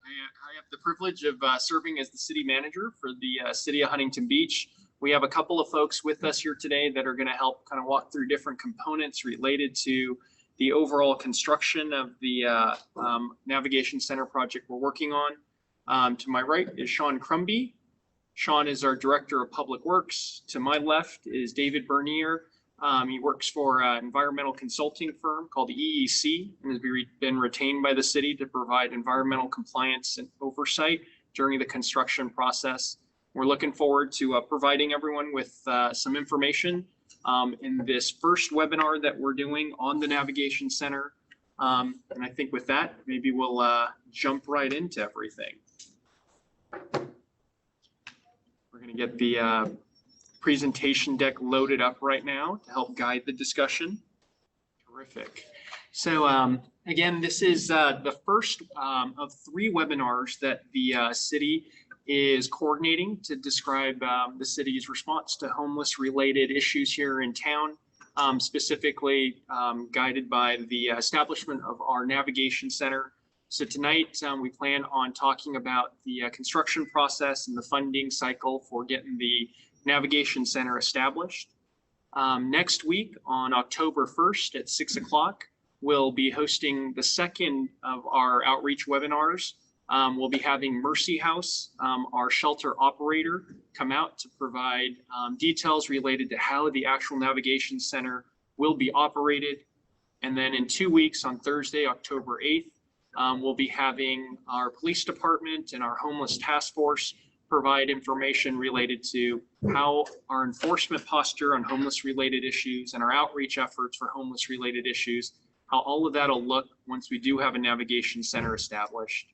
I have the privilege of serving as the city manager for the city of Huntington Beach. We have a couple of folks with us here today that are going to help kind of walk through different components related to the overall construction of the Navigation Center project we're working on. To my right is Sean Crumby. Sean is our Director of Public Works. To my left is David Bernier. He works for an environmental consulting firm called the EEC and has been retained by the city to provide environmental compliance and oversight during the construction process. We're looking forward to providing everyone with some information in this first webinar that we're doing on the Navigation Center. And I think with that, maybe we'll jump right into everything. We're going to get the presentation deck loaded up right now to help guide the discussion. Terrific. So again, this is the first of 3 webinars that the city is coordinating to describe the city's response to homeless related issues here in town, specifically guided by the establishment of our Navigation Center. So tonight we plan on talking about the construction process and the funding cycle for getting the Navigation Center established. Next week on October 1st at 6 o'clock, we'll be hosting the second of our outreach webinars. We'll be having Mercy House, our shelter operator, come out to provide details related to how the actual Navigation Center will be operated. And then in 2 weeks on Thursday, October 8th, we'll be having our police department and our homeless task force provide information related to how our enforcement posture on homeless related issues and our outreach efforts for homeless related issues, how all of that will look once we do have a Navigation Center established.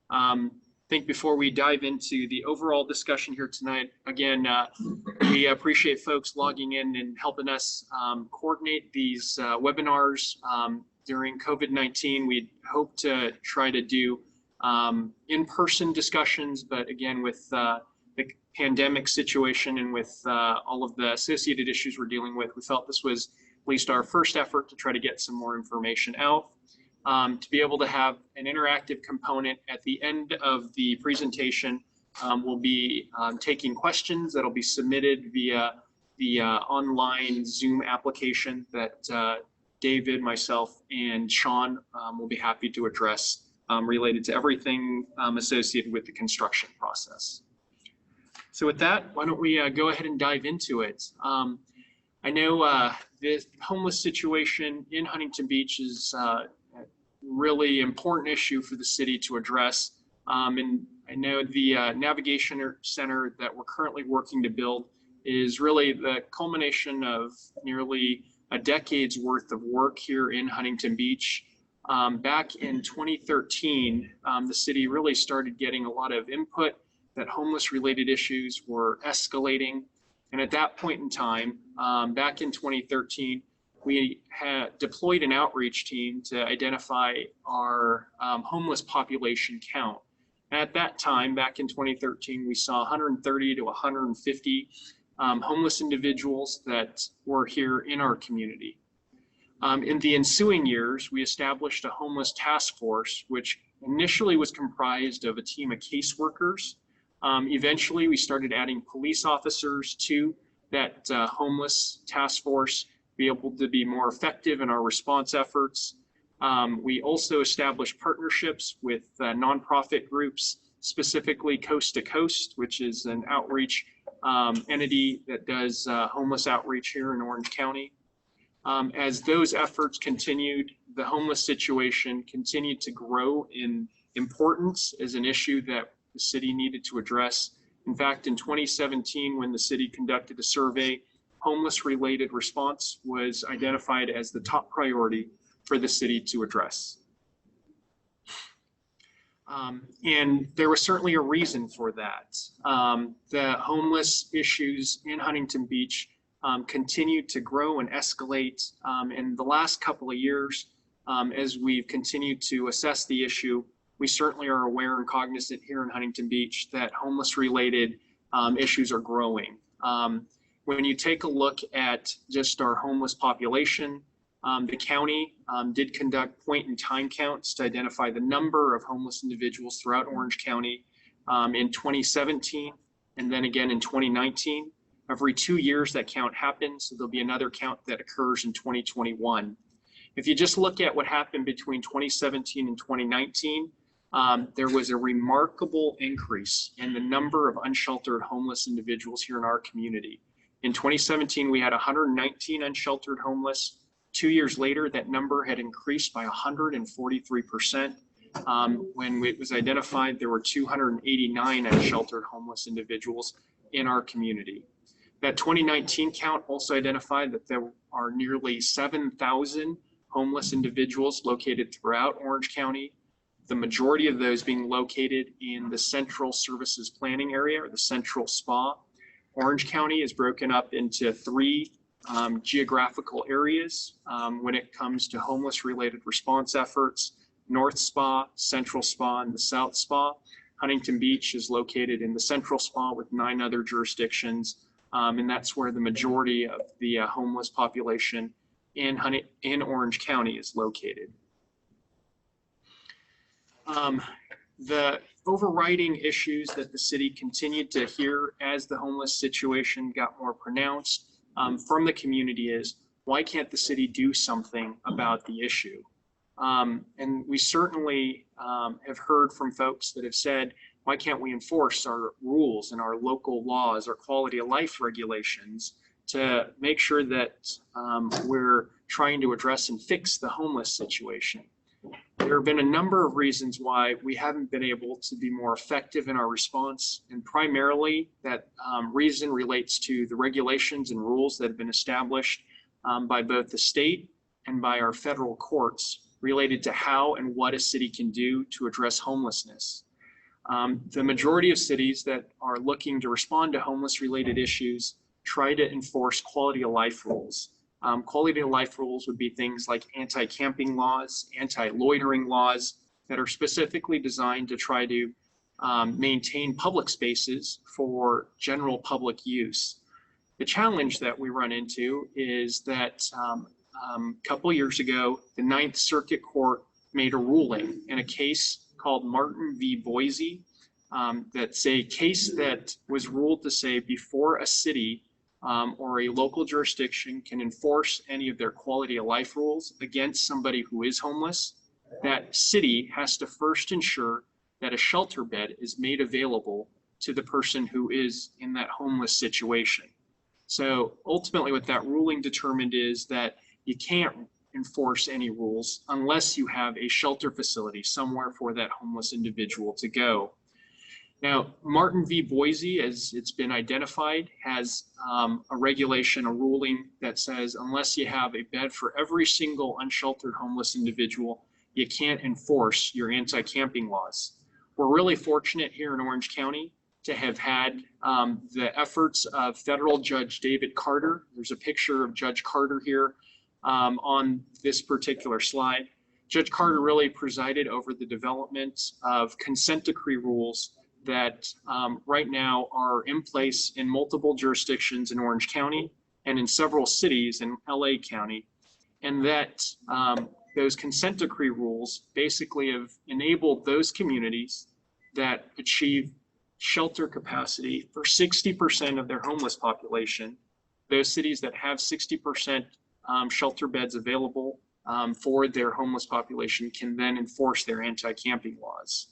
I think before we dive into the overall discussion here tonight, again, we appreciate folks logging in and helping us coordinate these webinars during COVID-19. We hope to try to do in-person discussions, but again, with the pandemic situation and with all of the associated issues we're dealing with, we felt this was at least our first effort to try to get some more information out. To be able to have an interactive component at the end of the presentation, we'll be taking questions that'll be submitted via the online Zoom application that David, myself, and Sean will be happy to address related to everything associated with the construction process. So with that, why don't we go ahead and dive into it. I know the homeless situation in Huntington Beach is a really important issue for the city to address. And I know the Navigation Center that we're currently working to build is really the culmination of nearly a decade's worth of work here in Huntington Beach. Back in 2013, the city really started getting a lot of input that homeless related issues were escalating. And at that point in time, back in 2013, we had deployed an outreach team to identify our homeless population count. And at that time, back in 2013, we saw 130 to 150 homeless individuals that were here in our community. In the ensuing years, we established a homeless task force, which initially was comprised of a team of caseworkers. Eventually, we started adding police officers to that homeless task force, be able to be more effective in our response efforts. We also established partnerships with nonprofit groups, specifically Coast to Coast, which is an outreach entity that does homeless outreach here in Orange County. As those efforts continued, the homeless situation continued to grow in importance as an issue that the city needed to address. In fact, in 2017, when the city conducted a survey, homeless related response was identified as the top priority for the city to address. And there was certainly a reason for that. The homeless issues in Huntington Beach continued to grow and escalate in the last couple of years. As we've continued to assess the issue, we certainly are aware and cognizant here in Huntington Beach that homeless related issues are growing. When you take a look at just our homeless population, The county did conduct point-in-time counts to identify the number of homeless individuals throughout Orange County in 2017 and then again in 2019. Every 2 years that count happens, so there'll be another count that occurs in 2021. If you just look at what happened between 2017 and 2019, there was a remarkable increase in the number of unsheltered homeless individuals here in our community. In 2017, we had 119 unsheltered homeless. 2 years later, that number had increased by 143%. When it was identified, there were 289 unsheltered homeless individuals in our community. That 2019 count also identified that there are nearly 7,000 homeless individuals located throughout Orange County, the majority of those being located in the Central Services Planning Area, or the Central SPA. Orange County is broken up into 3 geographical areas when it comes to homeless-related response efforts: North SPA, Central SPA, and the South SPA. Huntington Beach is located in the Central SPA with 9 other jurisdictions, and that's where the majority of the homeless population in Orange County is located. The overriding issues that the city continued to hear as the homeless situation got more pronounced from the community is, why can't the city do something about the issue? And we certainly have heard from folks that have said, why can't we enforce our rules and our local laws, our quality of life regulations to make sure that we're trying to address and fix the homeless situation? There have been a number of reasons why we haven't been able to be more effective in our response, and primarily that reason relates to the regulations and rules that have been established by both the state and by our federal courts related to how and what a city can do to address homelessness. The majority of cities that are looking to respond to homeless-related issues try to enforce quality of life rules. Quality of life rules would be things like anti-camping laws, anti-loitering laws that are specifically designed to try to maintain public spaces for general public use. The challenge that we run into is that a couple years ago, the Ninth Circuit Court made a ruling in a case called Martin v. Boise. That's a case that was ruled to say before a city or a local jurisdiction can enforce any of their quality of life rules against somebody who is homeless, that city has to first ensure that a shelter bed is made available to the person who is in that homeless situation. So ultimately what that ruling determined is that you can't enforce any rules unless you have a shelter facility somewhere for that homeless individual to go. Now, Martin v. Boise, as it's been identified, has a regulation, a ruling that says unless you have a bed for every single unsheltered homeless individual, you can't enforce your anti-camping laws. We're really fortunate here in Orange County to have had the efforts of federal Judge David Carter. There's a picture of Judge Carter here on this particular slide. Judge Carter really presided over the development of consent decree rules that right now are in place in multiple jurisdictions in Orange County and in several cities in LA County. And that those consent decree rules basically have enabled those communities that achieve shelter capacity for 60% of their homeless population. Those cities that have 60% shelter beds available for their homeless population can then enforce their anti-camping laws.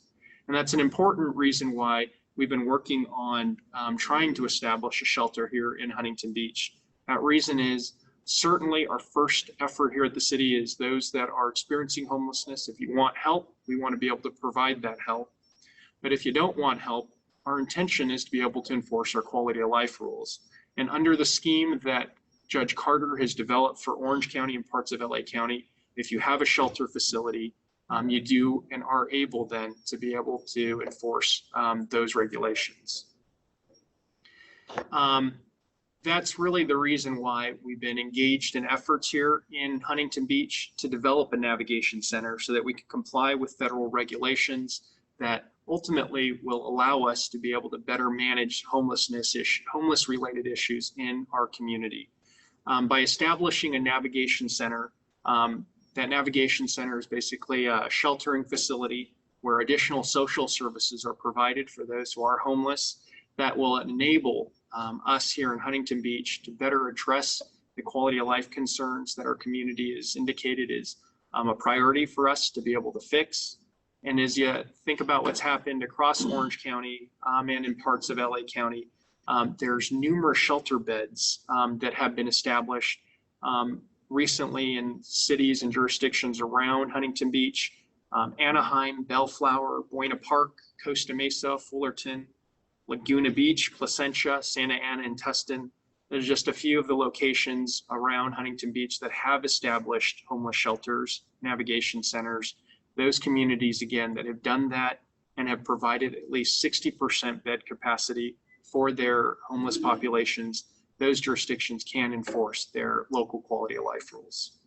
And that's an important reason why we've been working on trying to establish a shelter here in Huntington Beach. That reason is certainly our first effort here at the city is those that are experiencing homelessness. If you want help, we want to be able to provide that help. But if you don't want help, our intention is to be able to enforce our quality of life rules. And under the scheme that Judge Carter has developed for Orange County and parts of LA County, if you have a shelter facility, you do and are able then to be able to enforce those regulations. That's really the reason why we've been engaged in efforts here in Huntington Beach to develop a navigation center so that we can comply with federal regulations that ultimately will allow us to be able to better manage homeless-related issues in our community. By establishing a navigation center, That navigation center is basically a sheltering facility where additional social services are provided for those who are homeless that will enable us here in Huntington Beach to better address the quality of life concerns that our community has indicated is a priority for us to be able to fix. And as you think about what's happened across Orange County and in parts of LA County, there's numerous shelter beds that have been established recently in cities and jurisdictions around Huntington Beach, Anaheim, Bellflower, Buena Park, Costa Mesa, Fullerton, Laguna Beach, Placentia, Santa Ana, and Tustin. There's just a few of the locations around Huntington Beach that have established homeless shelters, navigation centers. Those communities, again, that have done that and have provided at least 60% bed capacity for their homeless populations, those jurisdictions can enforce their local quality of life rules.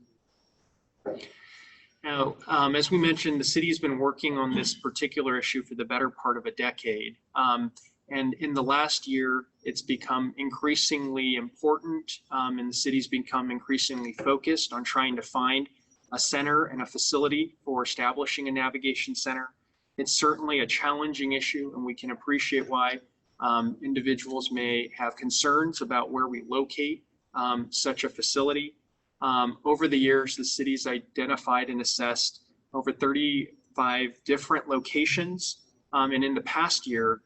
Now, as we mentioned, the city has been working on this particular issue for the better part of a decade. And in the last year, it's become increasingly important, and the city's become increasingly focused on trying to find a center and a facility for establishing a navigation center. It's certainly a challenging issue, and we can appreciate why individuals may have concerns about where we locate such a facility. Over the years, the city's identified and assessed over 35 different locations. And in the past year,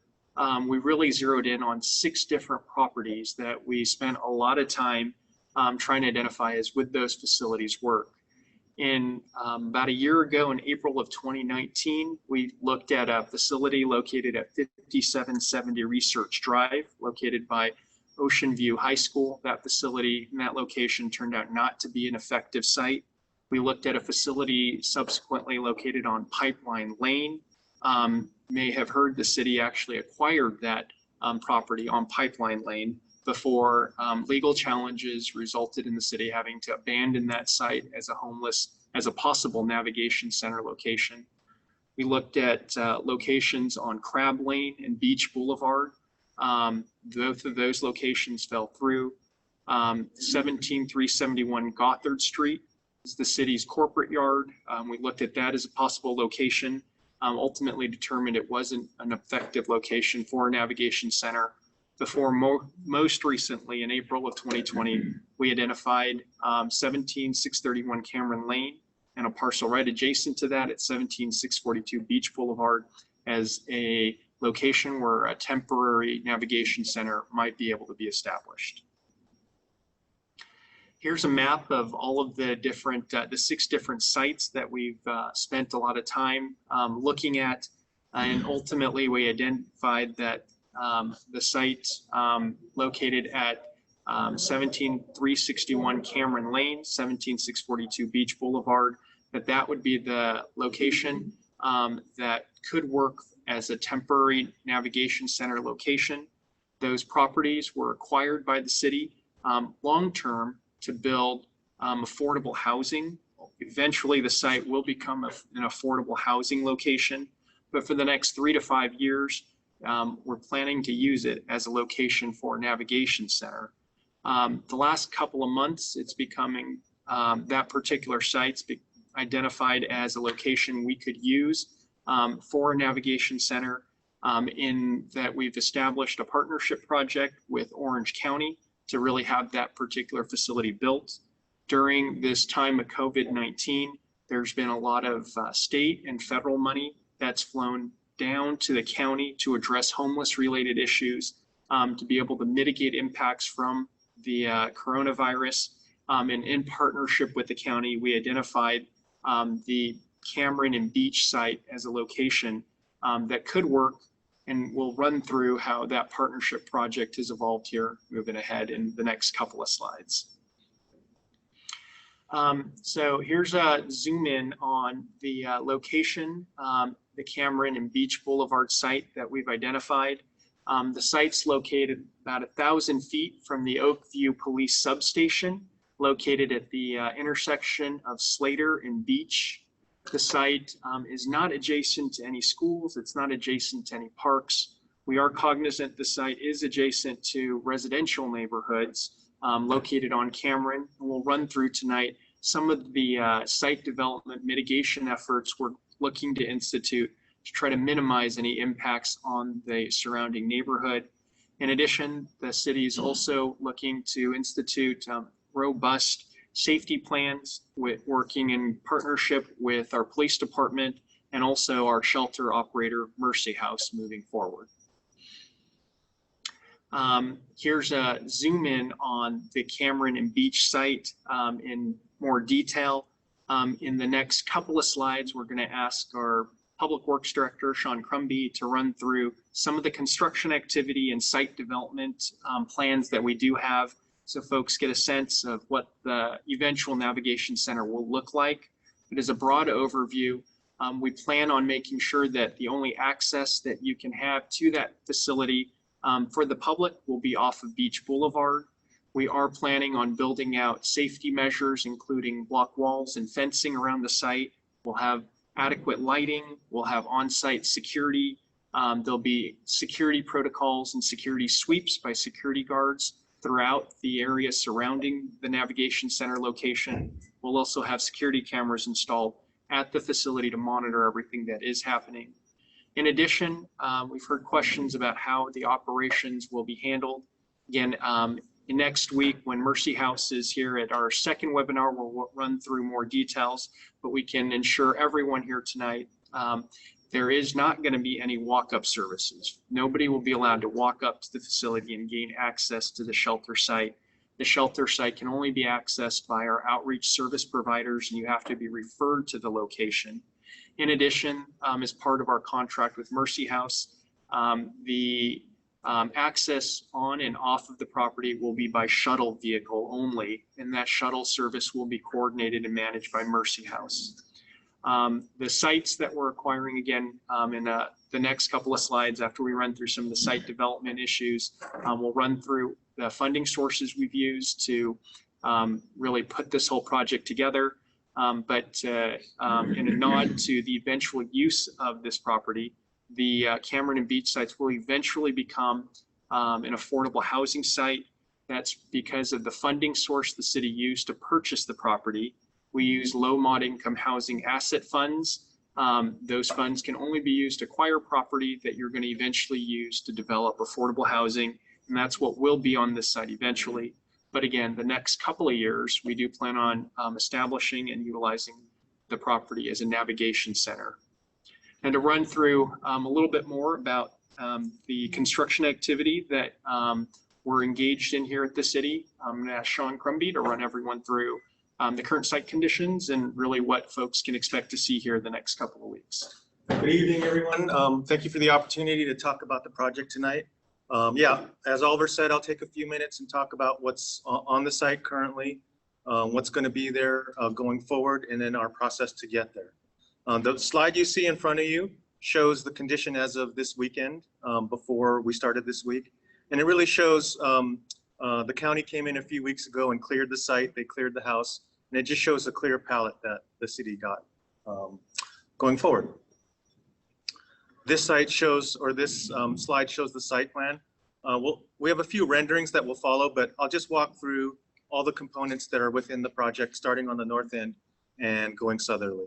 we really zeroed in on 6 different properties that we spent a lot of time trying to identify as would those facilities work. In about a year ago, in April of 2019, we looked at a facility located at 5770 Research Drive, located by Ocean View High School. That facility and that location turned out not to be an effective site. We looked at a facility subsequently located on Pipeline Lane. May have heard the city actually acquired that property on Pipeline Lane before legal challenges resulted in the city having to abandon that site as a possible navigation center location. We looked at locations on Crab Lane and Beach Boulevard. Both of those locations fell through. 17371 Gothard Street is the city's corporate yard. We looked at that as a possible location. Ultimately determined it wasn't an effective location for a navigation center. Before most recently, in April of 2020, we identified 17631 Cameron Lane and a parcel right adjacent to that at 17642 Beach Boulevard as a location where a temporary navigation center might be able to be established. Here's a map of all of the different, the 6 different sites that we've spent a lot of time looking at, and ultimately we identified that the site located at 17361 Cameron Lane, 17642 Beach Boulevard, that would be the location that could work as a temporary navigation center location. Those properties were acquired by the city long-term to build affordable housing. Eventually, the site will become an affordable housing location, but for the next 3 to 5 years, we're planning to use it as a location for a navigation center. The last couple of months, it's becoming that particular site's identified as a location we could use for a navigation center, in that we've established a partnership project with Orange County to really have that particular facility built. During this time of COVID-19, there's been a lot of state and federal money that's flown down to the county to address homeless related issues, to be able to mitigate impacts from the coronavirus. And in partnership with the county, we identified the Cameron and Beach site as a location that could work, and we'll run through how that partnership project has evolved here moving ahead in the next couple of slides. So here's a zoom in on the location, the Cameron and Beach Boulevard site that we've identified. The site's located about 1,000 feet from the Oakview Police Substation, located at the intersection of Slater and Beach. The site is not adjacent to any schools. It's not adjacent to any parks. We are cognizant the site is adjacent to residential neighborhoods located on Cameron. And we'll run through tonight some of the site development mitigation efforts we're looking to institute to try to minimize any impacts on the surrounding neighborhood. In addition, the city is also looking to institute robust safety plans, with working in partnership with our police department and also our shelter operator, Mercy House, moving forward. Here's a zoom in on the Cameron and Beach site in more detail. In the next couple of slides, we're going to ask our Public Works Director, Sean Crumby, to run through some of the construction activity and site development plans that we do have, so folks get a sense of what the eventual navigation center will look like. But as a broad overview, we plan on making sure that the only access that you can have to that facility for the public will be off of Beach Boulevard. We are planning on building out safety measures, including block walls and fencing around the site. We'll have adequate lighting. We'll have on-site security. There'll be security protocols and security sweeps by security guards throughout the area surrounding the navigation center location. We'll also have security cameras installed at the facility to monitor everything that is happening. In addition, we've heard questions about how the operations will be handled. Again, next week when Mercy House is here at our second webinar, we'll run through more details, but we can ensure everyone here tonight, there is not going to be any walk-up services. Nobody will be allowed to walk up to the facility and gain access to the shelter site. The shelter site can only be accessed by our outreach service providers, and you have to be referred to the location. In addition, as part of our contract with Mercy House, the access on and off of the property will be by shuttle vehicle only, and that shuttle service will be coordinated and managed by Mercy House. The sites that we're acquiring, again, in the next couple of slides after we run through some of the site development issues, we'll run through the funding sources we've used to really put this whole project together. But in a nod to the eventual use of this property, the Cameron and Beach sites will eventually become an affordable housing site. That's because of the funding source the city used to purchase the property. We use low mod income housing asset funds. Those funds can only be used to acquire property that you're going to eventually use to develop affordable housing. And that's what will be on this site eventually. But again, the next couple of years, we do plan on establishing and utilizing the property as a navigation center. And to run through a little bit more about the construction activity that we're engaged in here at the city, I'm going to ask Sean Crumby to run everyone through the current site conditions and really what folks can expect to see here the next couple of weeks. Good evening, everyone. Thank you for the opportunity to talk about the project tonight. Yeah, as Oliver said, I'll take a few minutes and talk about what's on the site currently, what's going to be there going forward, and then our process to get there. The slide you see in front of you shows the condition as of this weekend, before we started this week. And it really shows the county came in a few weeks ago and cleared the site, they cleared the house, and it just shows a clear palette that the city got going forward. This site shows, or this slide shows the site plan. We have a few renderings that will follow, but I'll just walk through all the components that are within the project, starting on the north end and going southerly.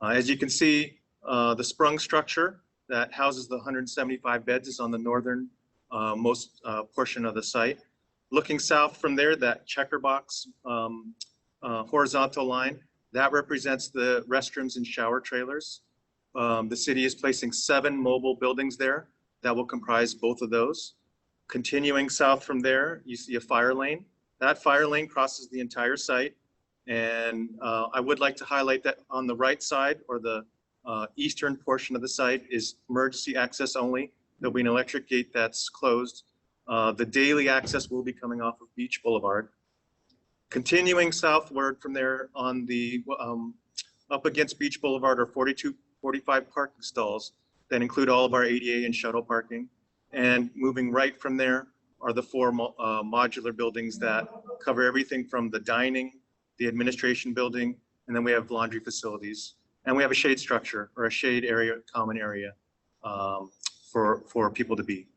As you can see, the sprung structure that houses the 175 beds is on the northern most portion of the site. Looking south from there, that checker box horizontal line, that represents the restrooms and shower trailers. The city is placing 7 mobile buildings there that will comprise both of those. Continuing south from there, you see a fire lane. That fire lane crosses the entire site. And I would like to highlight that on the right side, or the eastern portion of the site, is emergency access only. There'll be an electric gate that's closed. The daily access will be coming off of Beach Boulevard. Continuing southward from there, on the up against Beach Boulevard are 45 parking stalls that include all of our ADA and shuttle parking. And moving right from there are the 4 modular buildings that cover everything from the dining, the administration building, and then we have laundry facilities. And we have a shade structure, or a shade area, common area for people to be.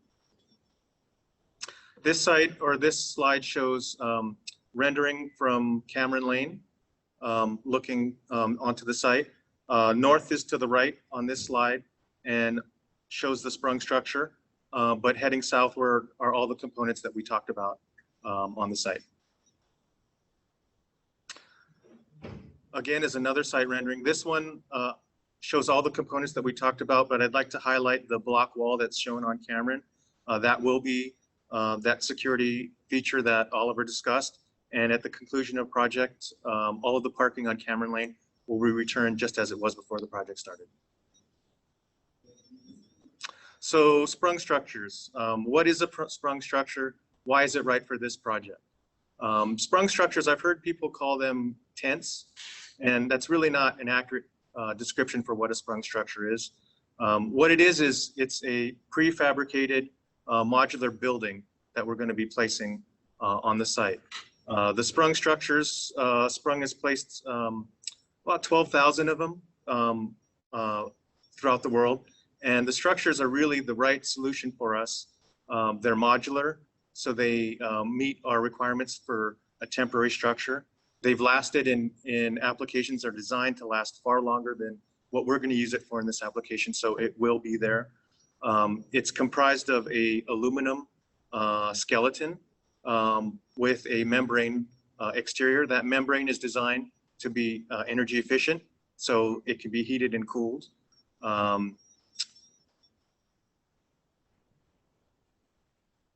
This site, or this slide, shows rendering from Cameron Lane. looking onto the site. North is to the right on this slide and shows the sprung structure, but heading southward are all the components that we talked about on the site. Again, is another site rendering. This one shows all the components that we talked about, but I'd like to highlight the block wall that's shown on Cameron. That will be that security feature that Oliver discussed. And at the conclusion of project, all of the parking on Cameron Lane will be returned just as it was before the project started. So sprung structures. What is a sprung structure? Why is it right for this project? Sprung structures, I've heard people call them tents, and that's really not an accurate description for what a sprung structure is. What it is it's a prefabricated modular building that we're going to be placing on the site. The sprung structures, Sprung has placed about 12,000 of them throughout the world. And the structures are really the right solution for us. They're modular, so they meet our requirements for a temporary structure. They've lasted in applications that are designed to last far longer than what we're going to use it for in this application, so it will be there. It's comprised of a aluminum skeleton with a membrane exterior. That membrane is designed to be energy efficient, so it can be heated and cooled.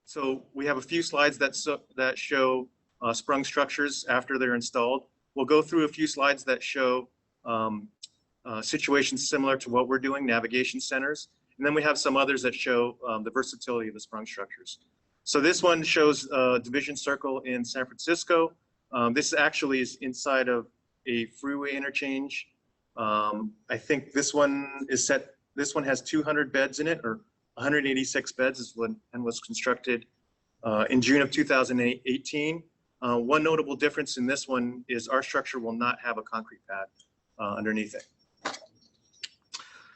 So we have a few slides that show sprung structures after they're installed. We'll go through a few slides that show situations similar to what we're doing, navigation centers. And then we have some others that show the versatility of the sprung structures. So this one shows Division Circle in San Francisco. This actually is inside of a freeway interchange. I think this one has 200 beds in it, or 186 beds and was constructed in June of 2018. One notable difference in this one is our structure will not have a concrete pad underneath it.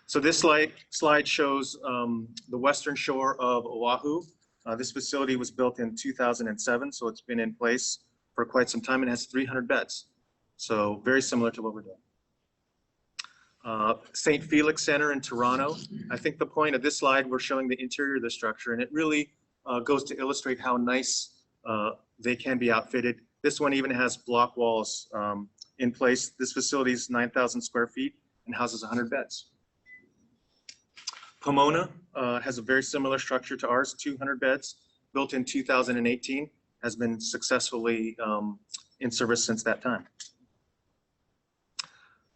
So this slide shows the western shore of Oahu. This facility was built in 2007, so it's been in place for quite some time and has 300 beds. So very similar to what we're doing. St. Felix Center in Toronto. I think the point of this slide, we're showing the interior of the structure, and it really goes to illustrate how nice they can be outfitted. This one even has block walls in place. This facility is 9,000 square feet and houses 100 beds. Pomona has a very similar structure to ours, 200 beds, built in 2018, has been successfully in service since that time.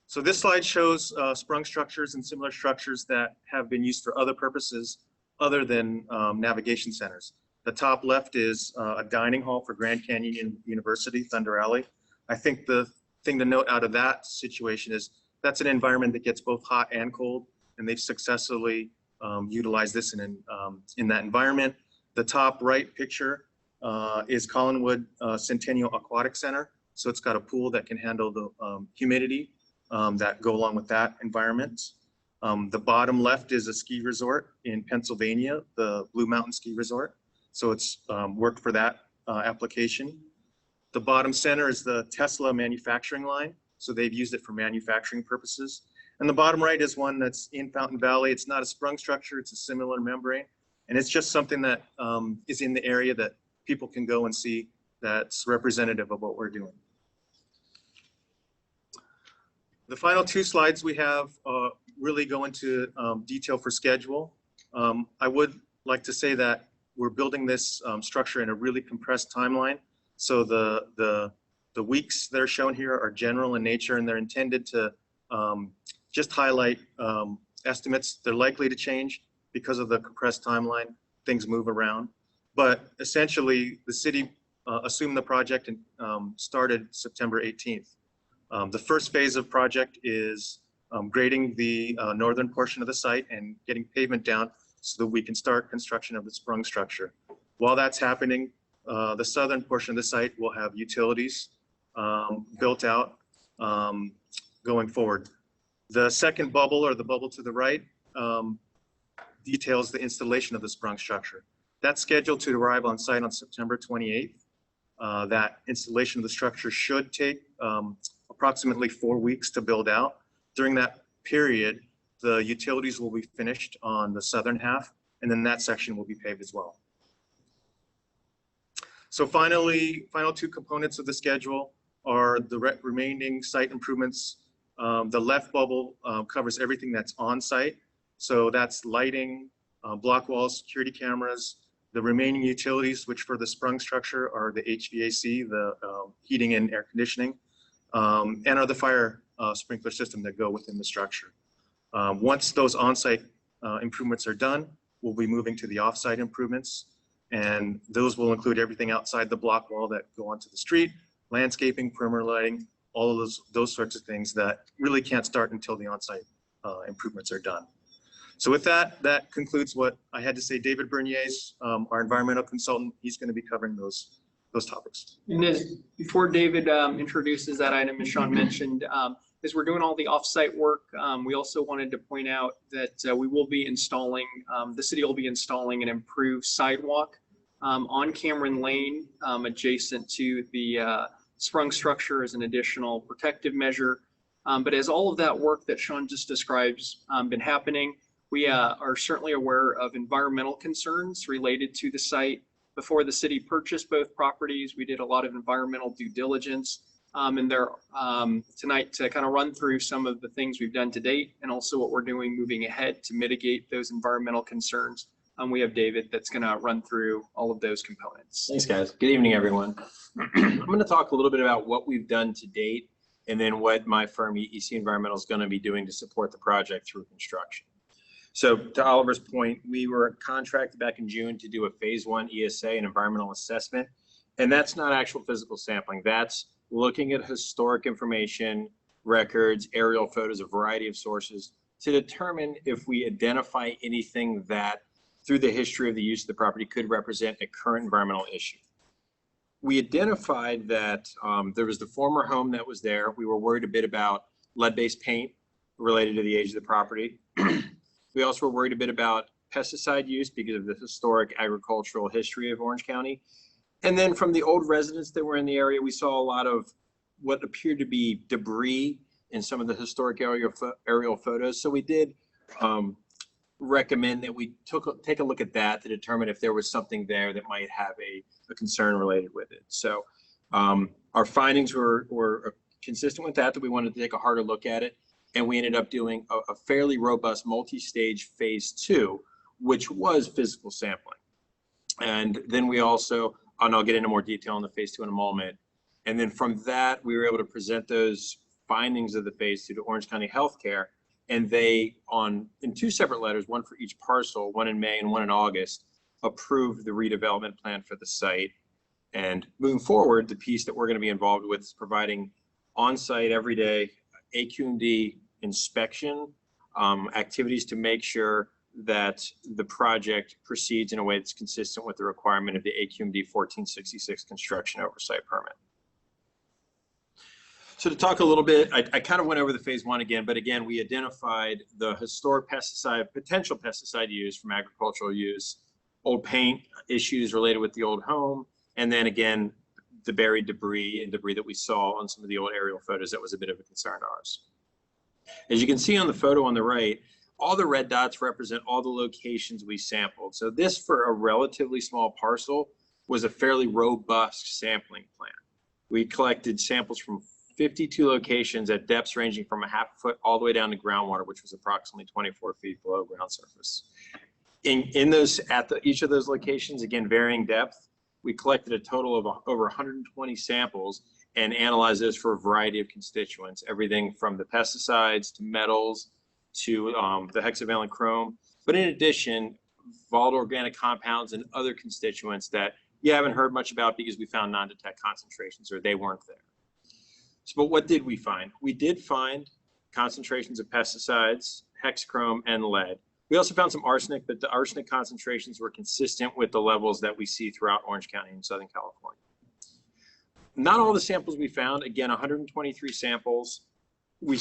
So this slide shows sprung structures and similar structures that have been used for other purposes other than navigation centers. The top left is a dining hall for Grand Canyon University, Thunder Alley. I think the thing to note out of that situation is that's an environment that gets both hot and cold, and they've successfully utilized this in that environment. The top right picture is Collinwood Centennial Aquatic Center. So it's got a pool that can handle the humidity that go along with that environment. The bottom left is a ski resort in Pennsylvania, the Blue Mountain Ski Resort. So it's worked for that application. The bottom center is the Tesla manufacturing line. So they've used it for manufacturing purposes. And the bottom right is one that's in Fountain Valley. It's not a sprung structure, it's a similar membrane. And it's just something that is in the area that people can go and see that's representative of what we're doing. The final two slides we have really go into detail for schedule. I would like to say that we're building this structure in a really compressed timeline. So the weeks that are shown here are general in nature, and they're intended to just highlight estimates. They're likely to change because of the compressed timeline. Things move around. But essentially, the city assumed the project and started September 18th. The first phase of project is grading the northern portion of the site and getting pavement down so that we can start construction of the sprung structure. While that's happening, the southern portion of the site will have utilities built out going forward. The second bubble, or the bubble to the right, details the installation of the sprung structure. That's scheduled to arrive on site on September 28th. That installation of the structure should take approximately 4 weeks to build out. During that period, the utilities will be finished on the southern half, and then that section will be paved as well. So finally, final two components of the schedule are the remaining site improvements. The left bubble covers everything that's on site. So that's lighting, block walls, security cameras. The remaining utilities, which for the sprung structure are the HVAC, the heating and air conditioning, and are the fire sprinkler system that go within the structure. Once those on-site improvements are done, we'll be moving to the off-site improvements. And those will include everything outside the block wall that go onto the street, landscaping, perimeter lighting, all of those sorts of things that really can't start until the on-site improvements are done. So with that, that concludes what I had to say. David Bernier's our environmental consultant. He's going to be covering those topics. And before David introduces that item, as Sean mentioned, as we're doing all the off-site work, we also wanted to point out that we will be installing, the city will be installing an improved sidewalk on Cameron Lane adjacent to the sprung structure as an additional protective measure. But as all of that work that Sean just described been happening, we are certainly aware of environmental concerns related to the site. Before the city purchased both properties, we did a lot of environmental due diligence. And they're tonight to kind of run through some of the things we've done to date and also what we're doing moving ahead to mitigate those environmental concerns. We have David that's going to run through all of those components. Thanks, guys. Good evening, everyone. I'm going to talk a little bit about what we've done to date and then what my firm, EEC Environmental, is going to be doing to support the project through construction. So to Oliver's point, we were contracted back in June to do a phase 1 ESA, an environmental assessment. And that's not actual physical sampling. That's looking at historic information, records, aerial photos, a variety of sources to determine if we identify anything that through the history of the use of the property could represent a current environmental issue. We identified that there was the former home that was there. We were worried a bit about lead-based paint related to the age of the property. We also were worried a bit about pesticide use because of the historic agricultural history of Orange County. And then from the old residents that were in the area, we saw a lot of what appeared to be debris in some of the historic aerial photos. So we did recommend that we take a look at that to determine if there was something there that might have a concern related with it. So our findings were consistent with that we wanted to take a harder look at it. And we ended up doing a fairly robust multi-stage phase 2, which was physical sampling. And then we also, and I'll get into more detail on the phase 2 in a moment. And then from that, we were able to present those findings of the phase 2 to Orange County Healthcare. And they, in 2 separate letters, one for each parcel, one in May and one in August, approved the redevelopment plan for the site. And moving forward, the piece that we're going to be involved with is providing on-site everyday AQMD inspection activities to make sure that the project proceeds in a way that's consistent with the requirement of the AQMD 1466 construction oversight permit. So to talk a little bit, I kind of went over the phase 1 again, but again, we identified the historic potential pesticide use from agricultural use, old paint issues related with the old home, and then again, the buried debris and debris that we saw on some of the old aerial photos that was a bit of a concern to ours. As you can see on the photo on the right, all the red dots represent all the locations we sampled. So this, for a relatively small parcel, was a fairly robust sampling plan. We collected samples from 52 locations at depths ranging from a ½ foot all the way down to groundwater, which was approximately 24 feet below ground surface. Each of those locations, again, varying depth, we collected a total of over 120 samples and analyzed those for a variety of constituents, everything from the pesticides to metals to the hexavalent chrome. But in addition, volatile organic compounds and other constituents that you haven't heard much about because we found non-detect concentrations or they weren't there. So, but what did we find? We did find concentrations of pesticides, hexachrome, and lead. We also found some arsenic, but the arsenic concentrations were consistent with the levels that we see throughout Orange County and Southern California. Not all the samples we found, again, 123 samples. We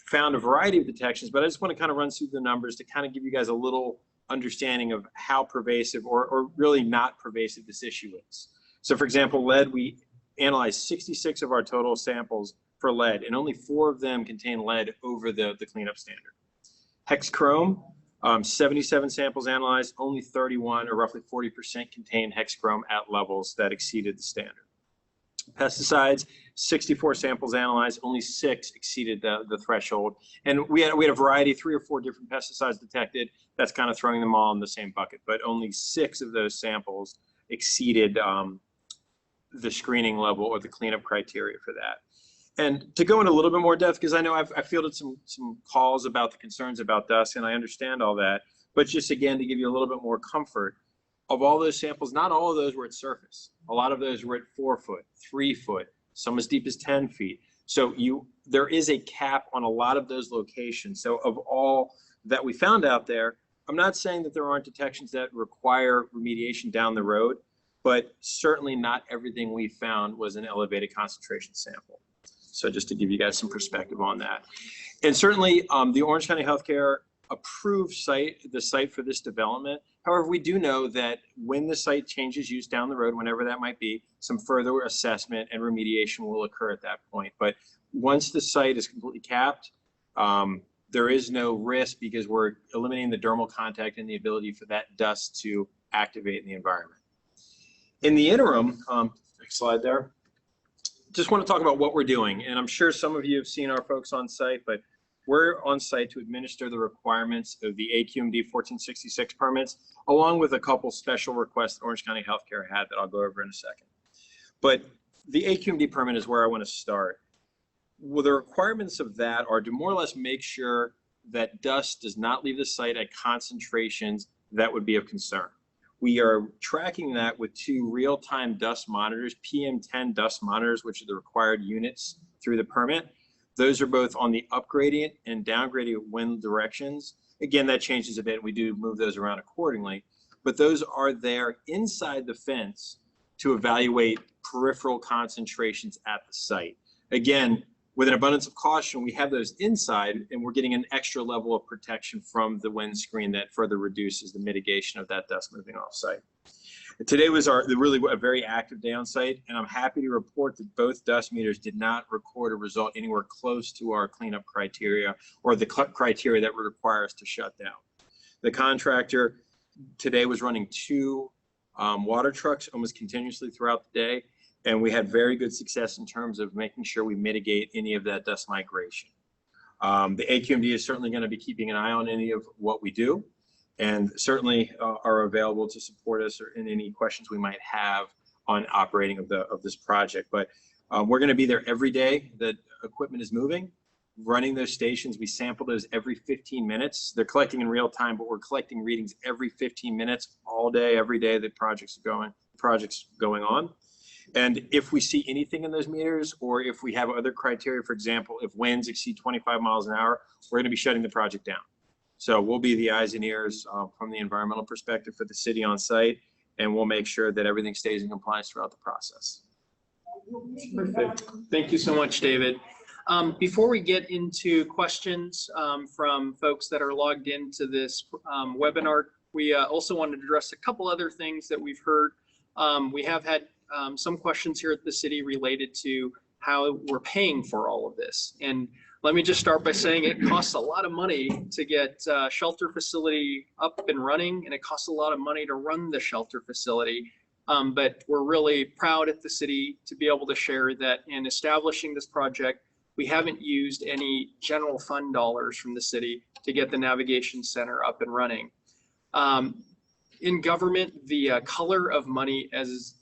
found a variety of detections, but I just want to kind of run through the numbers to kind of give you guys a little understanding of how pervasive or really not pervasive this issue is. So for example, lead, we analyzed 66 of our total samples for lead, and only 4 of them contain lead over the cleanup standard. Hexchrome, 77 samples analyzed, only 31 or roughly 40% contained hexchrome at levels that exceeded the standard. Pesticides, 64 samples analyzed, only 6 exceeded the threshold. And we had a variety, 3 or 4 different pesticides detected. That's kind of throwing them all in the same bucket, but only 6 of those samples exceeded the screening level or the cleanup criteria for that. And to go into a little bit more depth, because I know I've fielded some calls about the concerns about dust, and I understand all that, but just again, to give you a little bit more comfort, of all those samples, not all of those were at surface. A lot of those were at 4 foot, 3 foot, some as deep as 10 feet. So there is a cap on a lot of those locations. So of all that we found out there, I'm not saying that there aren't detections that require remediation down the road, but certainly not everything we found was an elevated concentration sample. So just to give you guys some perspective on that. And certainly the Orange County Healthcare approved the site for this development. However, we do know that when the site changes use down the road, whenever that might be, some further assessment and remediation will occur at that point. But once the site is completely capped, there is no risk because we're eliminating the dermal contact and the ability for that dust to activate in the environment. In the interim, next slide there. Just want to talk about what we're doing. And I'm sure some of you have seen our folks on site, but we're on site to administer the requirements of the AQMD 1466 permits, along with a couple special requests that Orange County Healthcare had that I'll go over in a second. But the AQMD permit is where I want to start. Well, the requirements of that are to more or less make sure that dust does not leave the site at concentrations that would be of concern. We are tracking that with 2 real-time dust monitors, PM10 dust monitors, which are the required units through the permit. Those are both on the up gradient and down gradient wind directions. Again, that changes a bit. We do move those around accordingly, but those are there inside the fence to evaluate peripheral concentrations at the site. Again, with an abundance of caution, we have those inside and we're getting an extra level of protection from the windscreen that further reduces the mitigation of that dust moving off site. Today was really a very active day on site, and I'm happy to report that both dust meters did not record a result anywhere close to our cleanup criteria or the criteria that would require us to shut down. The contractor today was running 2 water trucks almost continuously throughout the day, and we had very good success in terms of making sure we mitigate any of that dust migration. The AQMD is certainly going to be keeping an eye on any of what we do, and certainly are available to support us or in any questions we might have on operating of this project. But we're going to be there every day that equipment is moving, running those stations. We sample those every 15 minutes. They're collecting in real time, but we're collecting readings every 15 minutes, all day, every day that project's going on. And if we see anything in those meters, or if we have other criteria, for example, if winds exceed 25 miles an hour, we're going to be shutting the project down. So we'll be the eyes and ears from the environmental perspective for the city on site, and we'll make sure that everything stays in compliance throughout the process. Perfect. Thank you so much, David. Before we get into questions from folks that are logged into this webinar, we also wanted to address a couple other things that we've heard. We have had some questions here at the city related to how we're paying for all of this. And let me just start by saying it costs a lot of money to get a shelter facility up and running, and it costs a lot of money to run the shelter facility. But we're really proud at the city to be able to share that in establishing this project, we haven't used any general fund dollars from the city to get the navigation center up and running. In government, the color of money is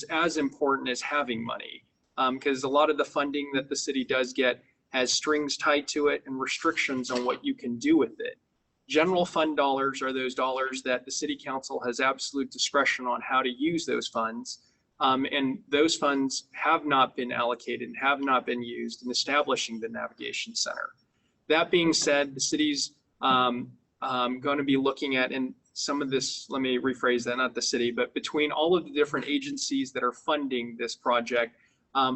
as important as having money, because a lot of the funding that the city does get has strings tied to it and restrictions on what you can do with it. General fund dollars are those dollars that the city council has absolute discretion on how to use those funds. And those funds have not been allocated and have not been used in establishing the navigation center. That being said, the city's going to be looking at, and some of this, let me rephrase that, not the city, but between all of the different agencies that are funding this project,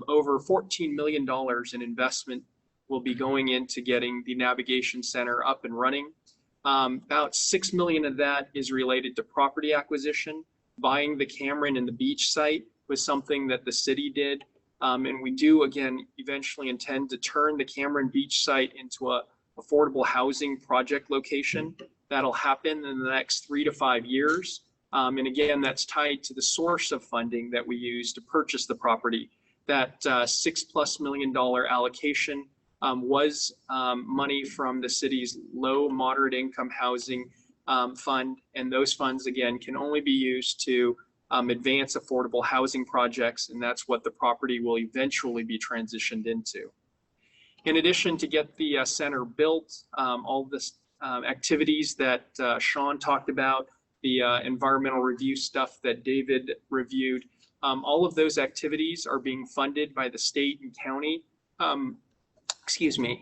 over $14 million in investment will be going into getting the navigation center up and running. About $6 million of that is related to property acquisition. Buying the Cameron and the beach site was something that the city did And we do, again, eventually intend to turn the Cameron Beach site into a affordable housing project location. That'll happen in the next 3 to 5 years. And again, that's tied to the source of funding that we use to purchase the property. That $6+ million allocation was money from the city's low moderate income housing fund. And those funds, again, can only be used to advance affordable housing projects. And that's what the property will eventually be transitioned into. In addition, to get the center built, all this activities that Sean talked about, the environmental review stuff that David reviewed, all of those activities are being funded by the state and county,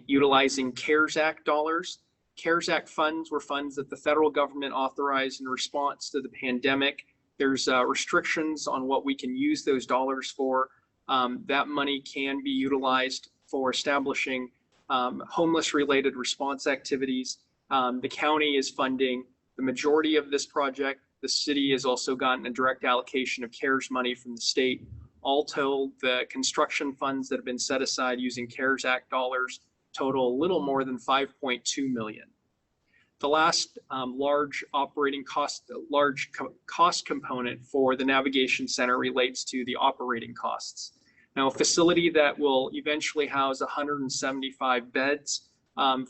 utilizing CARES Act dollars. CARES Act funds were funds that the federal government authorized in response to the pandemic. There's restrictions on what we can use those dollars for. That money can be utilized for establishing homeless-related response activities. The county is funding the majority of this project. The city has also gotten a direct allocation of CARES money from the state. All told, the construction funds that have been set aside using CARES Act dollars total a little more than $5.2 million. The last large cost component for the Navigation Center relates to the operating costs. Now, a facility that will eventually house 175 beds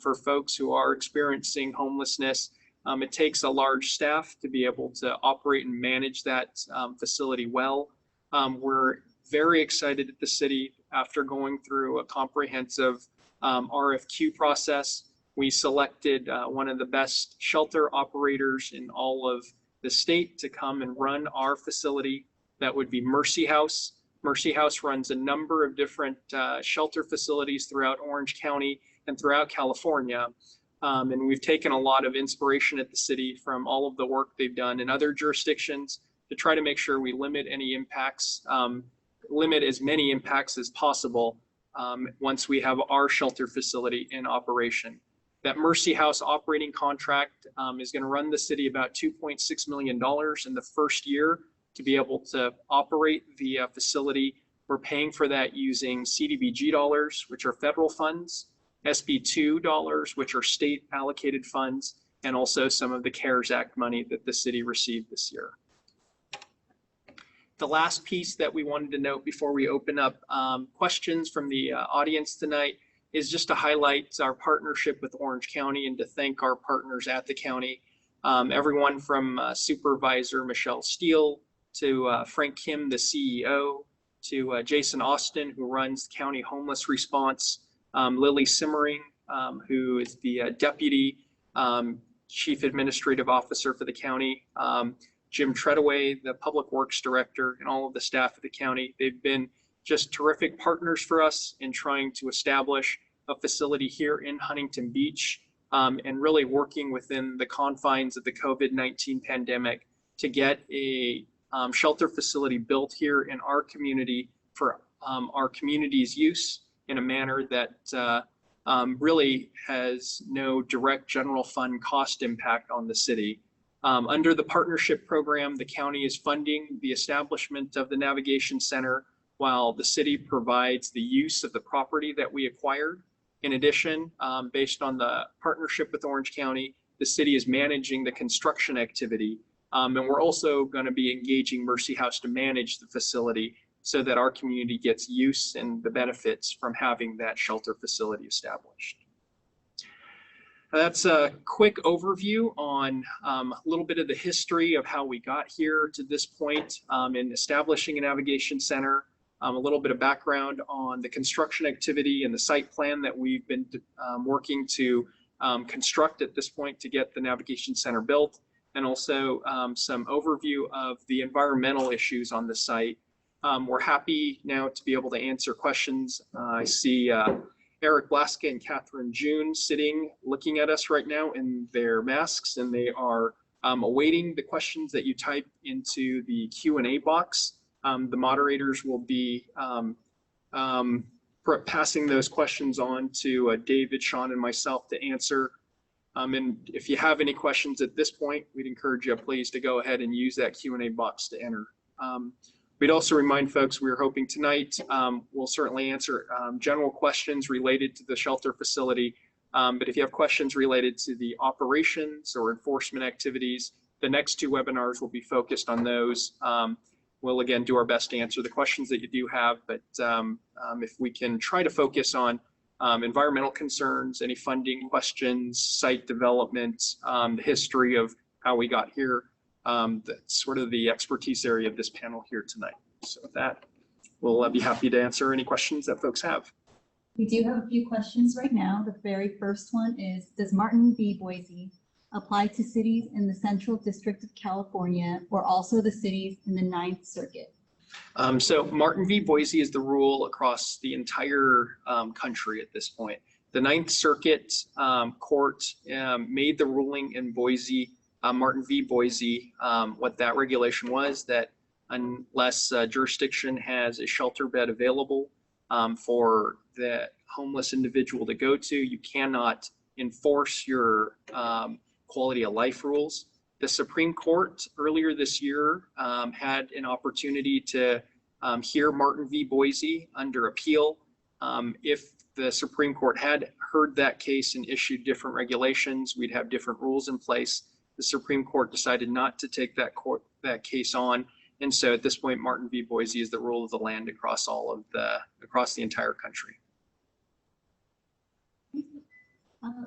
for folks who are experiencing homelessness, it takes a large staff to be able to operate and manage that facility well. We're very excited at the city after going through a comprehensive RFQ process. We selected one of the best shelter operators in all of the state to come and run our facility. That would be Mercy House. Mercy House runs a number of different shelter facilities throughout Orange County and throughout California. And we've taken a lot of inspiration at the city from all of the work they've done in other jurisdictions to try to make sure we limit any impacts, limit as many impacts as possible once we have our shelter facility in operation. That Mercy House operating contract is going to run the city about $2.6 million in the first year to be able to operate the facility. We're paying for that using CDBG dollars, which are federal funds, SB2 dollars, which are state allocated funds, and also some of the CARES Act money that the city received this year. The last piece that we wanted to note before we open up questions from the audience tonight is just to highlight our partnership with Orange County and to thank our partners at the county. Everyone from Supervisor Michelle Steele to Frank Kim, the CEO, to Jason Austin, who runs county homeless response, Lily Simmering, who is the Deputy Chief Administrative Officer for the county, Jim Treadaway, the Public Works Director, and all of the staff of the county. They've been just terrific partners for us in trying to establish a facility here in Huntington Beach, and really working within the confines of the COVID-19 pandemic to get a shelter facility built here in our community for our community's use in a manner that really has no direct general fund cost impact on the city. Under the partnership program, the county is funding the establishment of the Navigation Center while the city provides the use of the property that we acquired. In addition, based on the partnership with Orange County, the city is managing the construction activity. And we're also going to be engaging Mercy House to manage the facility so that our community gets use and the benefits from having that shelter facility established. That's a quick overview on a little bit of the history of how we got here to this point in establishing a Navigation Center, a little bit of background on the construction activity and the site plan that we've been working to construct at this point to get the Navigation Center built, and also some overview of the environmental issues on the site. We're happy now to be able to answer questions. I see Eric Blaska and Catherine June sitting, looking at us right now in their masks, and they are awaiting the questions that you type into the Q&A box. The moderators will be passing those questions on to David, Sean, and myself to answer. And if you have any questions at this point, we'd encourage you please to go ahead and use that Q&A box to enter. We'd also remind folks we are hoping tonight we'll certainly answer general questions related to the shelter facility. But if you have questions related to the operations or enforcement activities, the next two webinars will be focused on those. We'll again do our best to answer the questions that you do have, but if we can try to focus on environmental concerns, any funding questions, site development, the history of how we got here, that's sort of the expertise area of this panel here tonight. So with that, we'll be happy to answer any questions that folks have. We do have a few questions right now. The very first one is, does Martin v. Boise apply to cities in the Central District of California or also the cities in the Ninth Circuit? So Martin v. Boise is the rule across the entire country at this point. The Ninth Circuit Court made the ruling in Boise, Martin v. Boise. What that regulation was that unless jurisdiction has a shelter bed available for the homeless individual to go to, you cannot enforce your quality of life rules. The Supreme Court earlier this year had an opportunity to hear Martin v. Boise under appeal. If the Supreme Court had heard that case and issued different regulations, we'd have different rules in place. The Supreme Court decided not to take that case on. And so at this point, Martin v. Boise is the rule of the land across the entire country.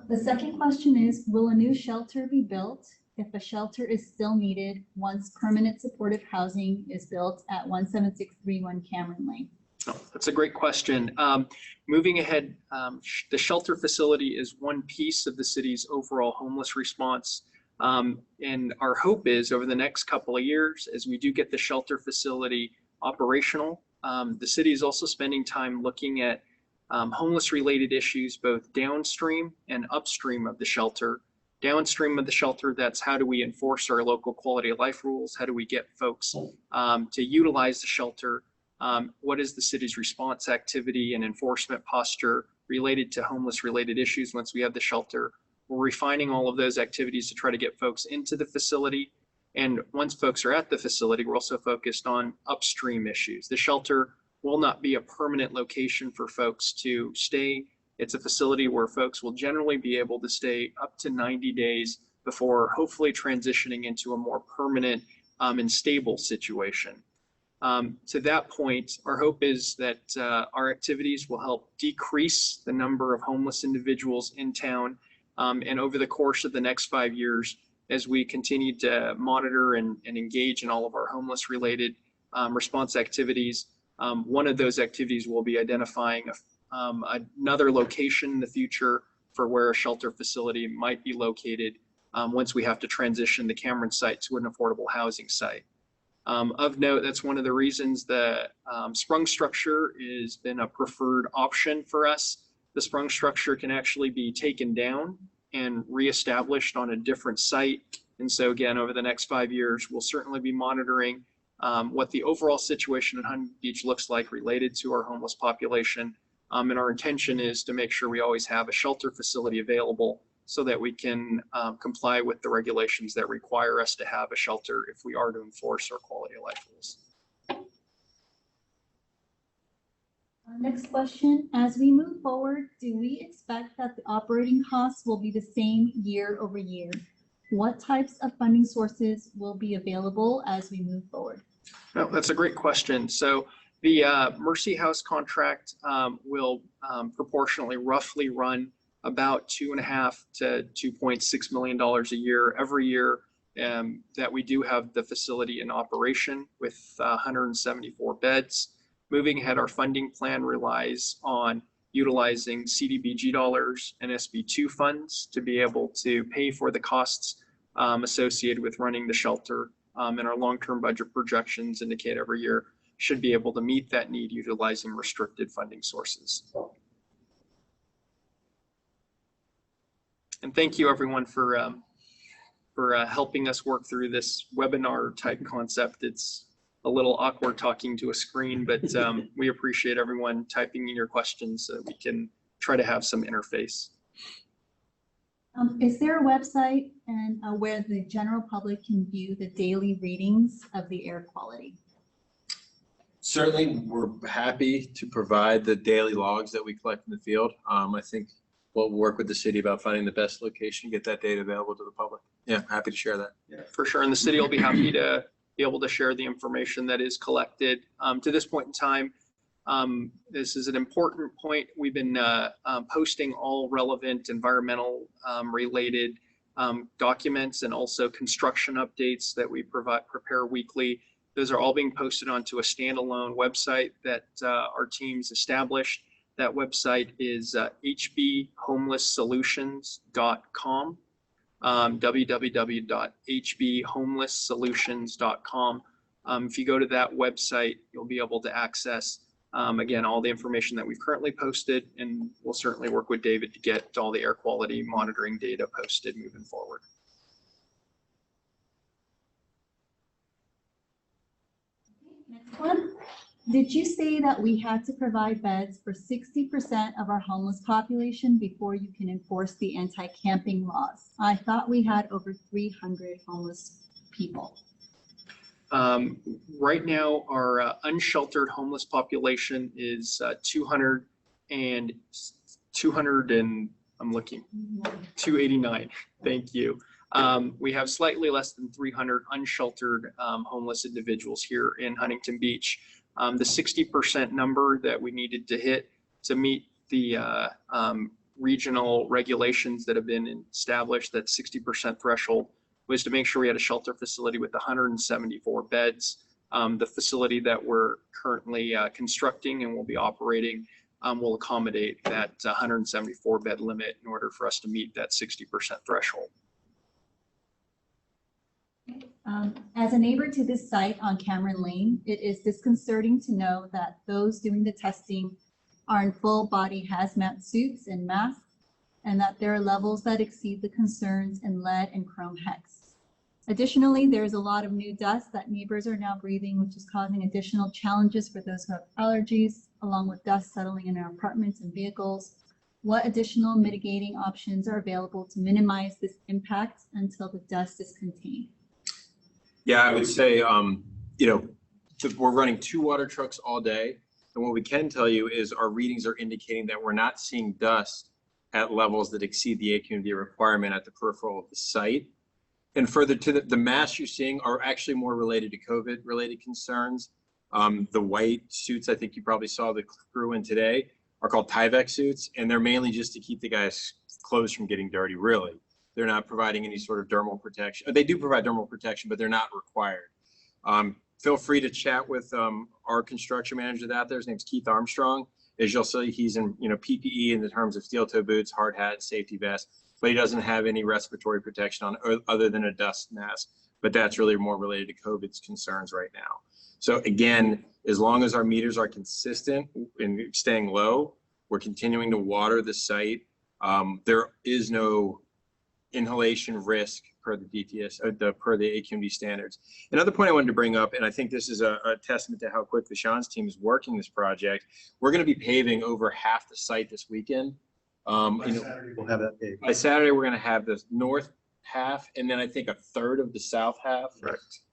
The second question is, will a new shelter be built if a shelter is still needed once permanent supportive housing is built at 17631 Cameron Lane? Oh, that's a great question. Moving ahead, the shelter facility is one piece of the city's overall homeless response. And our hope is over the next couple of years, as we do get the shelter facility operational, the city is also spending time looking at homeless related issues, both downstream and upstream of the shelter. Downstream of the shelter, that's how do we enforce our local quality of life rules? How do we get folks to utilize the shelter? What is the city's response activity and enforcement posture related to homeless related issues once we have the shelter? We're refining all of those activities to try to get folks into the facility. And once folks are at the facility, we're also focused on upstream issues. The shelter will not be a permanent location for folks to stay. It's a facility where folks will generally be able to stay up to 90 days before hopefully transitioning into a more permanent and stable situation. To that point, our hope is that our activities will help decrease the number of homeless individuals in town. And over the course of the next 5 years, as we continue to monitor and engage in all of our homeless related response activities, one of those activities will be identifying another location in the future for where a shelter facility might be located once we have to transition the Cameron site to an affordable housing site. Of note, that's one of the reasons the SPRUNG structure has been a preferred option for us. The SPRUNG structure can actually be taken down and reestablished on a different site. And so again, over the next 5 years, we'll certainly be monitoring what the overall situation in Huntington Beach looks like related to our homeless population. And our intention is to make sure we always have a shelter facility available so that we can comply with the regulations that require us to have a shelter if we are to enforce our quality of life rules. Next question, as we move forward, do we expect that the operating costs will be the same year over year? What types of funding sources will be available as we move forward? No, that's a great question. So the Mercy House contract will proportionally roughly run about $2.5 to $2.6 million a year every year that we do have the facility in operation with 174 beds. Moving ahead, our funding plan relies on utilizing CDBG dollars and SB2 funds to be able to pay for the costs associated with running the shelter. And our long-term budget projections indicate every year should be able to meet that need utilizing restricted funding sources. And thank you everyone for helping us work through this webinar type concept. It's a little awkward talking to a screen, but we appreciate everyone typing in your questions so we can try to have some interface. Is there a website and where the general public can view the daily readings of the air quality? Certainly, we're happy to provide the daily logs that we collect in the field. I think we'll work with the city about finding the best location, get that data available to the public. Yeah, happy to share that. Yeah, for sure. And the city will be happy to be able to share the information that is collected. To this point in time, this is an important point. We've been posting all relevant environmental related documents and also construction updates that we prepare weekly. Those are all being posted onto a standalone website that our teams established. That website is hbhomelesssolutions.com, www.hbhomelesssolutions.com. If you go to that website, you'll be able to access, again, all the information that we've currently posted, and we'll certainly work with David to get all the air quality monitoring data posted moving forward. Next one. Did you say that we had to provide beds for 60% of our homeless population before you can enforce the anti-camping laws? I thought we had over 300 homeless people. Right now, our unsheltered homeless population is 200 and I'm looking, 289. Thank you. We have slightly less than 300 unsheltered homeless individuals here in Huntington Beach. The 60% number that we needed to hit to meet the regional regulations that have been established, that 60% threshold, was to make sure we had a shelter facility with 174 beds. The facility that we're currently constructing and will be operating will accommodate that 174 bed limit in order for us to meet that 60% threshold. As a neighbor to this site on Cameron Lane, it is disconcerting to know that those doing the testing are in full body hazmat suits and masks, and that there are levels that exceed the concerns in lead and chrome hex. Additionally, there is a lot of new dust that neighbors are now breathing, which is causing additional challenges for those who have allergies, along with dust settling in our apartments and vehicles. What additional mitigating options are available to minimize this impact until the dust is contained? Yeah, I would say, we're running 2 water trucks all day. And what we can tell you is our readings are indicating that we're not seeing dust at levels that exceed the AQMD requirement at the peripheral of the site. And further to the masks you're seeing are actually more related to COVID-related concerns. The white suits, I think you probably saw the crew in today, are called Tyvek suits, and they're mainly just to keep the guys' clothes from getting dirty, really. They're not providing any sort of dermal protection. They do provide dermal protection, but they're not required. Feel free to chat with our construction manager out there. His name's Keith Armstrong. As you'll see, he's in PPE in the terms of steel toe boots, hard hat, safety vest, but he doesn't have any respiratory protection on other than a dust mask. But that's really more related to COVID's concerns right now. So again, as long as our meters are consistent and staying low, we're continuing to water the site. There is no inhalation risk per the DTS, per the AQMD standards. Another point I wanted to bring up, and I think this is a testament to how quickly Sean's team is working this project. We're going to be paving over half the site this weekend. Saturday we'll have that paved. By Saturday, we're going to have the north half, and then I think a third of the south half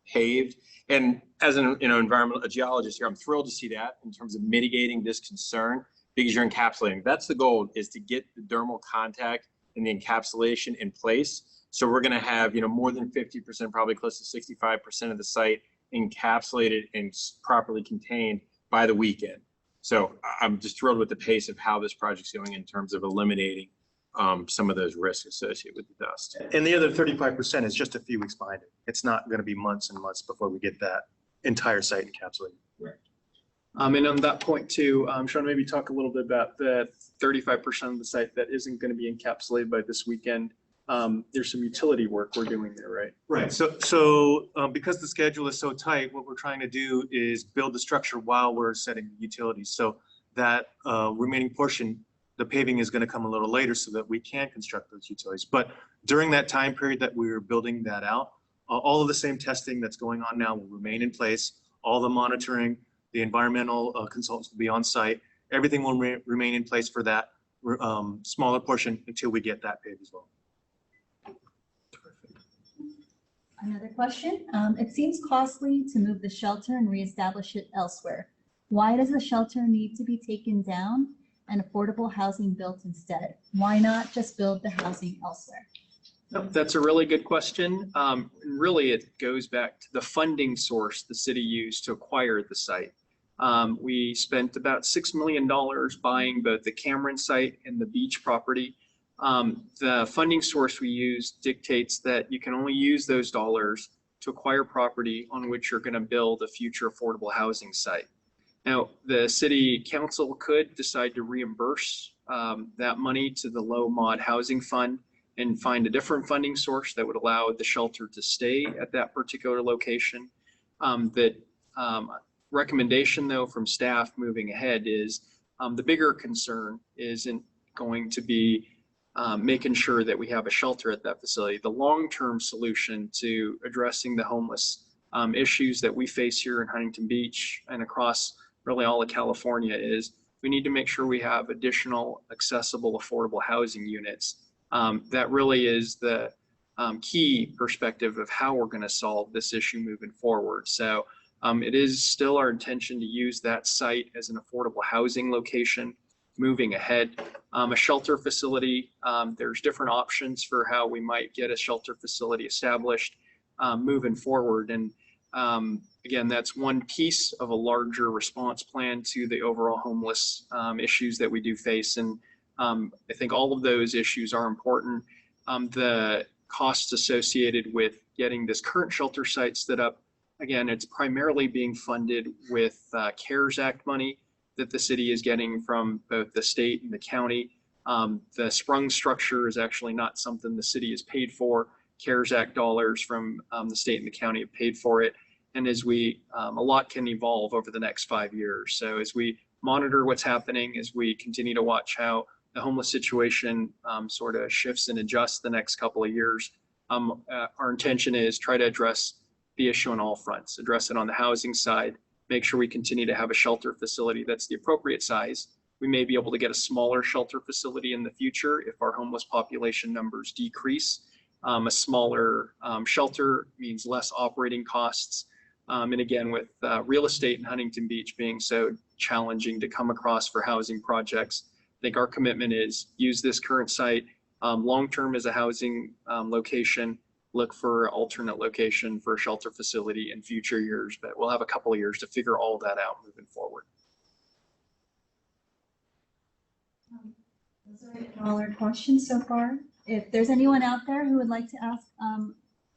paved. And as an environmental geologist here, I'm thrilled to see that in terms of mitigating this concern, because you're encapsulating. That's the goal, is to get the dermal contact and the encapsulation in place. So we're going to have, more than 50%, probably close to 65% of the site encapsulated and properly contained by the weekend. So I'm just thrilled with the pace of how this project's going in terms of eliminating some of those risks associated with the dust. And the other 35% is just a few weeks behind it. It's not going to be months and months before we get that entire site encapsulated. Right. And on that point too, Sean, maybe talk a little bit about the 35% of the site that isn't going to be encapsulated by this weekend. There's some utility work we're doing there, right? Right. So because the schedule is so tight, what we're trying to do is build the structure while we're setting utilities. So that remaining portion, the paving is going to come a little later so that we can construct those utilities. But during that time period that we were building that out, all of the same testing that's going on now will remain in place. All the monitoring, the environmental consultants will be on site. Everything will remain in place for that smaller portion until we get that paved as well. Another question. It seems costly to move the shelter and reestablish it elsewhere. Why does the shelter need to be taken down and affordable housing built instead? Why not just build the housing elsewhere? That's a really good question. Really, it goes back to the funding source the city used to acquire the site. We spent about $6 million buying both the Cameron site and the beach property. The funding source we use dictates that you can only use those dollars to acquire property on which you're going to build a future affordable housing site. Now, the city council could decide to reimburse that money to the low mod housing fund and find a different funding source that would allow the shelter to stay at that particular location. Recommendation though from staff moving ahead is the bigger concern isn't going to be making sure that we have a shelter at that facility. The long-term solution to addressing the homeless issues that we face here in Huntington Beach and across really all of California is we need to make sure we have additional accessible affordable housing units. That really is the key perspective of how we're going to solve this issue moving forward. So it is still our intention to use that site as an affordable housing location moving ahead. A shelter facility, there's different options for how we might get a shelter facility established moving forward. And again, that's one piece of a larger response plan to the overall homeless issues that we do face. And I think all of those issues are important. The costs associated with getting this current shelter site stood up, again, it's primarily being funded with CARES Act money that the city is getting from both the state and the county. The SPRUNG structure is actually not something the city has paid for. CARES Act dollars from the state and the county have paid for it. And as we, a lot can evolve over the next 5 years. So as we monitor what's happening, as we continue to watch how the homeless situation sort of shifts and adjusts the next couple of years, our intention is try to address the issue on all fronts, address it on the housing side, make sure we continue to have a shelter facility that's the appropriate size. We may be able to get a smaller shelter facility in the future if our homeless population numbers decrease. A smaller shelter means less operating costs. And again, with real estate in Huntington Beach being so challenging to come across for housing projects, I think our commitment is use this current site long-term as a housing location, look for alternate location for a shelter facility in future years, but we'll have a couple of years to figure all that out moving forward. Those are all our questions so far. If there's anyone out there who would like to ask a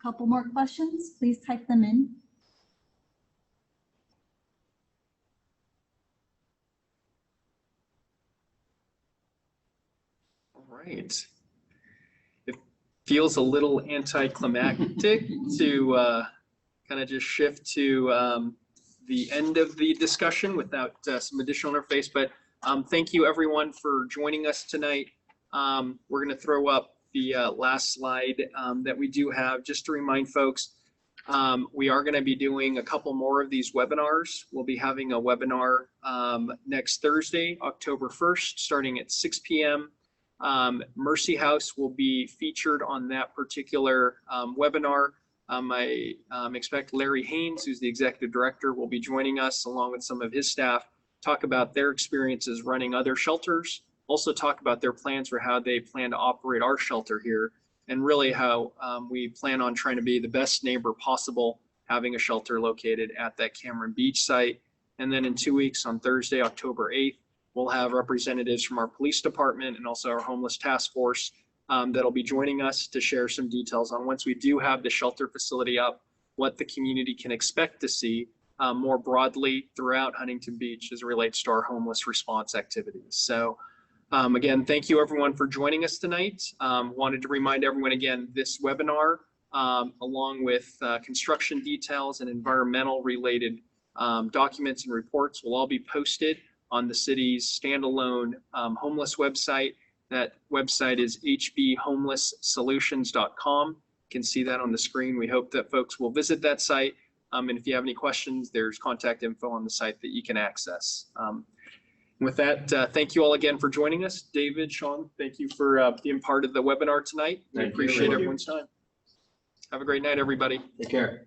couple more questions, please type them in. All right. It feels a little anticlimactic to kind of just shift to the end of the discussion without some additional interface, but thank you everyone for joining us tonight. We're going to throw up the last slide that we do have just to remind folks we are going to be doing a couple more of these webinars. We'll be having a webinar next Thursday, October 1st, starting at 6 p.m. Mercy House will be featured on that particular webinar. I expect Larry Haynes, who's the executive director, will be joining us along with some of his staff, talk about their experiences running other shelters, also talk about their plans for how they plan to operate our shelter here, and really how we plan on trying to be the best neighbor possible, having a shelter located at that Cameron Beach site. And then in 2 weeks, on Thursday, October 8th, we'll have representatives from our police department and also our homeless task force that'll be joining us to share some details on once we do have the shelter facility up, what the community can expect to see more broadly throughout Huntington Beach as it relates to our homeless response activities. So again, thank you everyone for joining us tonight. Wanted to remind everyone again, this webinar, along with construction details and environmental related documents and reports will all be posted on the city's standalone homeless website. That website is hbhomelesssolutions.com. You can see that on the screen. We hope that folks will visit that site. And if you have any questions, there's contact info on the site that you can access. With that, thank you all again for joining us. David, Sean, thank you for being part of the webinar tonight. We appreciate everyone's time. Have a great night, everybody. Take care.